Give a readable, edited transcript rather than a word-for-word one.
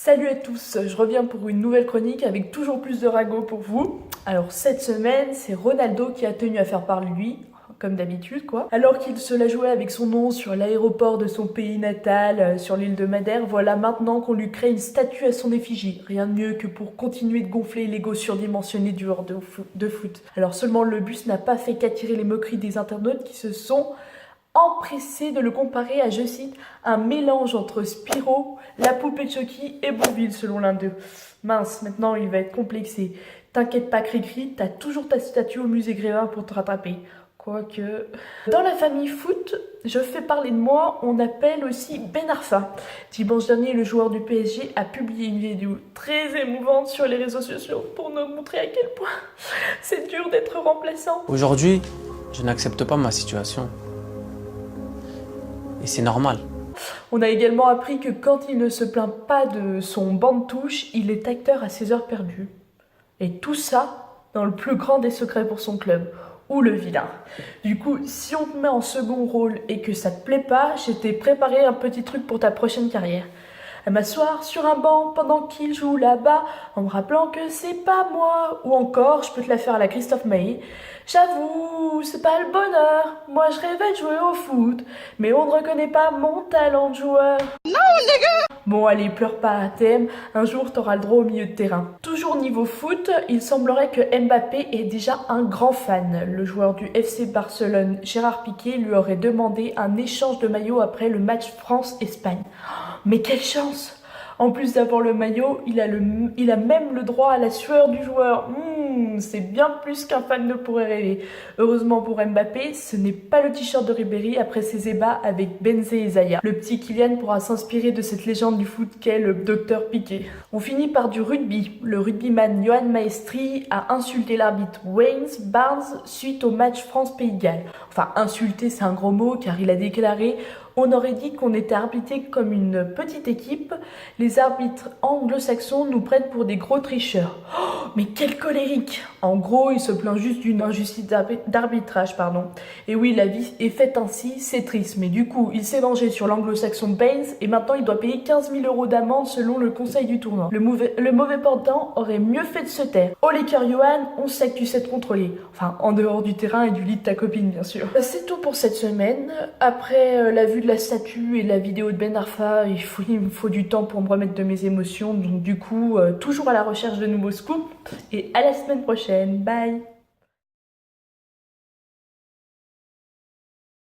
Salut à tous, je reviens pour une nouvelle chronique avec toujours plus de ragots pour vous. Alors cette semaine, c'est Ronaldo qui a tenu à faire parler de lui, comme d'habitude quoi. Alors qu'il se la jouait avec son nom sur l'aéroport de son pays natal, sur l'île de Madère, voilà maintenant qu'on lui crée une statue à son effigie. Rien de mieux que pour continuer de gonfler l'ego surdimensionné du joueur de foot. Alors seulement le bus n'a pas fait qu'attirer les moqueries des internautes qui se sont empressé de le comparer à, je cite, un mélange entre Spirou, la poupée de Chucky et Bourvil selon l'un d'eux. Mince, maintenant il va être complexé. T'inquiète pas Cricri, t'as toujours ta statue au musée Grévin pour te rattraper. Quoique... Dans la famille foot, je fais parler de moi, on appelle aussi Ben Arfa. Dimanche dernier, le joueur du PSG a publié une vidéo très émouvante sur les réseaux sociaux pour nous montrer à quel point c'est dur d'être remplaçant. Aujourd'hui, je n'accepte pas ma situation. Et c'est normal. On a également appris que quand il ne se plaint pas de son banc de touche, il est acteur à ses heures perdues. Et tout ça dans le plus grand des secrets pour son club. Ou le vilain. Du coup, si on te met en second rôle et que ça te plaît pas, je t'ai préparé un petit truc pour ta prochaine carrière. À m'asseoir sur un banc pendant qu'il joue là-bas, en me rappelant que c'est pas moi. Ou encore, je peux te la faire à la Christophe Maé. J'avoue, c'est pas le bonheur. Moi, je rêvais de jouer au foot, mais on ne reconnaît pas mon talent de joueur. Non, les gars! Bon, allez, pleure pas, thème. Un jour, t'auras le droit au milieu de terrain. Toujours niveau foot, il semblerait que Mbappé est déjà un grand fan. Le joueur du FC Barcelone, Gérard Piqué, lui aurait demandé un échange de maillot après le match France-Espagne. Mais quelle chance! En plus d'avoir le maillot, il a même le droit à la sueur du joueur. C'est bien plus qu'un fan ne pourrait rêver. Heureusement pour Mbappé, ce n'est pas le t-shirt de Ribéry après ses ébats avec Benzé et Zaya. Le petit Kylian pourra s'inspirer de cette légende du foot qu'est le docteur Piqué. On finit par du rugby. Le rugbyman Johan Maestri a insulté l'arbitre Wayne Barnes suite au match France-Pays de Galles. Enfin, insulter c'est un gros mot car il a déclaré: on aurait dit qu'on était arbitré comme une petite équipe. Les arbitres anglo-saxons nous prennent pour des gros tricheurs. Oh, mais quel colérique! En gros, il se plaint juste d'une injustice d'arbitrage, pardon. Et oui, la vie est faite ainsi, c'est triste. Mais du coup, il s'est vengé sur l'anglo-saxon Baines et maintenant il doit payer 15 000 € d'amende selon le conseil du tournoi. Le mauvais portant aurait mieux fait de se taire. Oh les cœurs, Johan, on sait que tu sais te contrôler. Enfin, en dehors du terrain et du lit de ta copine, bien sûr. C'est tout pour cette semaine. Après la vue de la statue et la vidéo de Ben Arfa, il me faut du temps pour me remettre de mes émotions. Donc du coup, toujours à la recherche de nouveaux scoops. Et à la semaine prochaine. Bye!